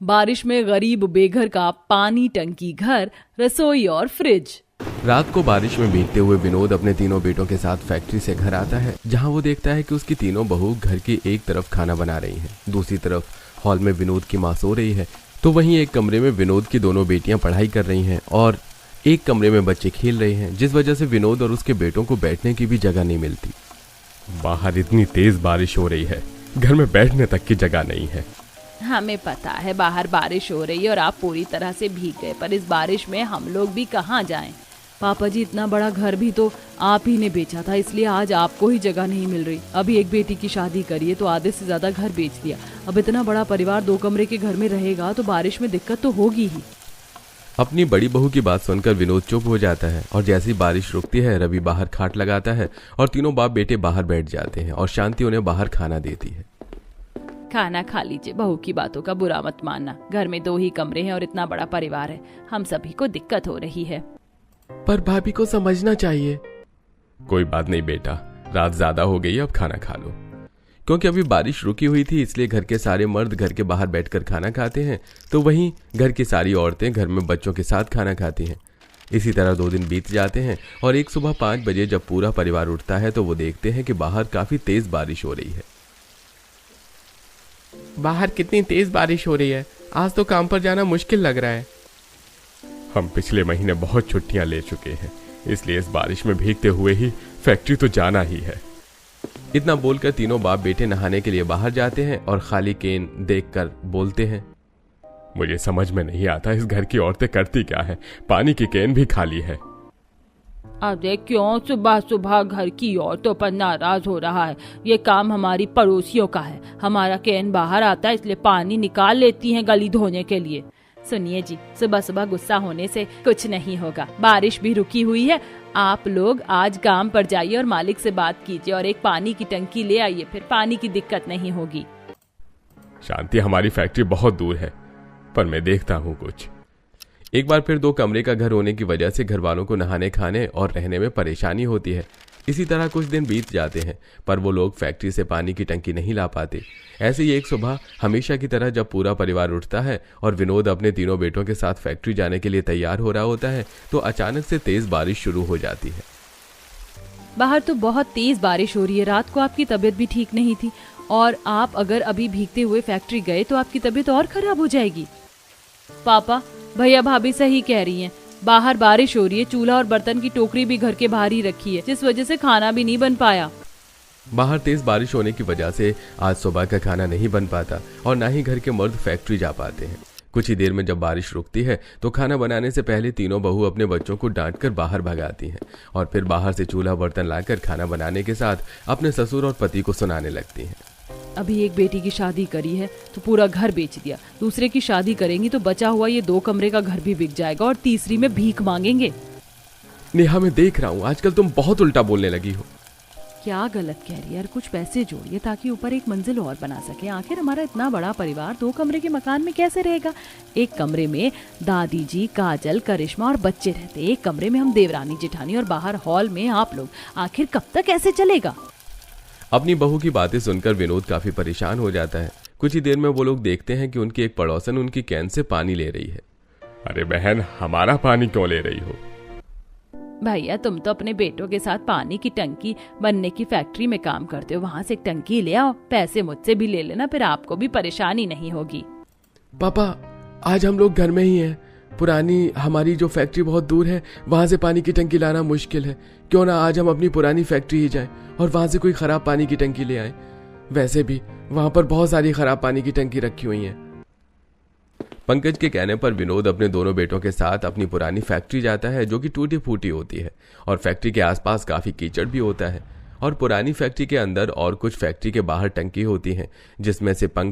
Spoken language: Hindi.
बारिश में गरीब बेघर का पानी टंकी घर, रसोई और फ्रिज। रात को बारिश में भीगते हुए विनोद अपने तीनों बेटों के साथ फैक्ट्री से घर आता है, जहां वो देखता है कि उसकी तीनों बहू घर की एक तरफ खाना बना रही हैं, दूसरी तरफ हॉल में विनोद की माँ सो रही है, तो वहीं एक कमरे में विनोद की दोनों बेटियां पढ़ाई कर रही हैं और एक कमरे में बच्चे खेल रहे हैं, जिस वजह से विनोद और उसके बेटों को बैठने की भी जगह नहीं मिलती। बाहर इतनी तेज बारिश हो रही है, घर में बैठने तक की जगह नहीं है। हमें पता है बाहर बारिश हो रही है और आप पूरी तरह से भीग गए, पर इस बारिश में हम लोग भी कहाँ जाएं? पापा जी, इतना बड़ा घर भी तो आप ही ने बेचा था, इसलिए आज आपको ही जगह नहीं मिल रही। अभी एक बेटी की शादी करिए तो आधे से ज्यादा घर बेच दिया। अब इतना बड़ा परिवार 2 कमरे के घर में रहेगा तो बारिश में दिक्कत तो होगी ही। अपनी बड़ी बहू की बात सुनकर विनोद चुप हो जाता है और जैसे ही बारिश रुकती है, रवि बाहर खाट लगाता है और तीनों बाप बेटे बाहर बैठ जाते हैं और शांति उन्हें बाहर खाना देती है। खाना खा लीजिए, बहू की बातों का बुरा मत मानना। घर में 2 ही कमरे हैं और इतना बड़ा परिवार है, हम सभी को दिक्कत हो रही है। पर भाभी को समझना चाहिए। कोई बात नहीं बेटा, रात ज्यादा हो गई, अब खाना खा लो। क्योंकि अभी बारिश रुकी हुई थी, इसलिए घर के सारे मर्द घर के बाहर बैठकर खाना खाते हैं, तो वहीं घर की सारी औरतें घर में बच्चों के साथ खाना खाती हैं। इसी तरह 2 दिन बीत जाते हैं और एक सुबह 5 बजे जब पूरा परिवार उठता है तो वो देखते हैं कि बाहर काफी तेज बारिश हो रही है। बाहर कितनी तेज बारिश हो रही है, आज तो काम पर जाना मुश्किल लग रहा है। हम पिछले महीने बहुत छुट्टियां ले चुके हैं, इसलिए इस बारिश में भीगते हुए ही फैक्ट्री तो जाना ही है। इतना बोलकर तीनों बाप बेटे नहाने के लिए बाहर जाते हैं और खाली केन देखकर बोलते हैं, मुझे समझ में नहीं आता इस घर की औरतें करती क्या है, पानी की केन भी खाली है। अरे क्यों सुबह सुबह घर की औरतों पर नाराज हो रहा है? ये काम हमारी पड़ोसियों का है। हमारा कैन बाहर आता है, इसलिए पानी निकाल लेती हैं गली धोने के लिए। सुनिए जी, सुबह सुबह गुस्सा होने से कुछ नहीं होगा। बारिश भी रुकी हुई है, आप लोग आज काम पर जाइए और मालिक से बात कीजिए और एक पानी की टंकी ले आइए, फिर पानी की दिक्कत नहीं होगी। शांति, हमारी फैक्ट्री बहुत दूर है, पर मैं देखता हूँ कुछ। एक बार फिर 2 कमरे का घर होने की वजह से घर वालों को नहाने खाने और रहने में परेशानी होती है। इसी तरह कुछ दिन बीत जाते हैं, पर वो लोग फैक्ट्री से पानी की टंकी नहीं ला पाते। ऐसे ही एक सुबह हमेशा की तरह जब पूरा परिवार उठता है और विनोद अपने तीनों बेटों के साथ फैक्ट्री जाने के लिए तैयार हो रहा होता है, तो अचानक से तेज बारिश शुरू हो जाती है। बाहर तो बहुत तेज बारिश हो रही है। रात को आपकी तबीयत भी ठीक नहीं थी और आप अगर अभी भीगते हुए फैक्ट्री गए तो आपकी तबीयत और खराब हो जाएगी। पापा, भैया भाभी सही कह रही हैं, बाहर बारिश हो रही है। चूल्हा और बर्तन की टोकरी भी घर के बाहर ही रखी है, जिस वजह से खाना भी नहीं बन पाया। बाहर तेज बारिश होने की वजह से आज सुबह का खाना नहीं बन पाता और ना ही घर के मर्द फैक्ट्री जा पाते हैं। कुछ ही देर में जब बारिश रुकती है तो खाना बनाने से पहले तीनों बहू अपने बच्चों को डांटकर बाहर भगाती हैं और फिर बाहर से चूल्हा बर्तन लाकर खाना बनाने के साथ अपने ससुर और पति को सुनाने लगती हैं। अभी एक बेटी की शादी करी है तो पूरा घर बेच दिया, दूसरे की शादी करेंगी तो बचा हुआ ये 2 कमरे का घर भी बिक जाएगा और तीसरी में भीख मांगेंगे। नेहा, मैं देख रहा हूँ आजकल तुम बहुत उल्टा बोलने लगी हो। क्या गलत कह रही है यार? कुछ पैसे जोड़िए ताकि ऊपर एक मंजिल और बना सके। आखिर हमारा इतना बड़ा परिवार 2 कमरे के मकान में कैसे रहेगा? एक कमरे में दादी जी, काजल, करिश्मा और बच्चे रहते, एक कमरे में हम देवरानी जेठानी और बाहर हॉल में आप लोग। आखिर कब तक ऐसे चलेगा? अपनी बहू की बातें सुनकर विनोद काफी परेशान हो जाता है। कुछ ही देर में वो लोग देखते हैं कि उनकी एक पड़ोसन उनकी कैन से पानी ले रही है। अरे बहन, हमारा पानी क्यों ले रही हो? भैया, तुम तो अपने बेटों के साथ पानी की टंकी बनने की फैक्ट्री में काम करते हो, वहाँ से एक टंकी ले आओ, पैसे मुझसे भी ले लेना, फिर आपको भी परेशानी नहीं होगी। पापा, आज हम लोग घर में ही हैं। पुरानी हमारी जो फैक्ट्री बहुत दूर है, वहां से पानी की टंकी लाना मुश्किल है। क्यों ना आज हम अपनी पुरानी फैक्ट्री ही जाएं और वहां से कोई खराब पानी की टंकी ले आएं। वैसे भी वहां पर बहुत सारी खराब पानी की टंकी रखी हुई हैं। पंकज के कहने पर विनोद अपने दोनों बेटों के साथ अपनी पुरानी फैक्ट्री जाता है, जो कि टूटी फूटी होती है और फैक्ट्री के आसपास काफी कीचड़ भी होता है। और पुरानी फैक्ट्री के अंदर और कुछ फैक्ट्री के बाहर टंकी होती हैं, जिसमें से पंकज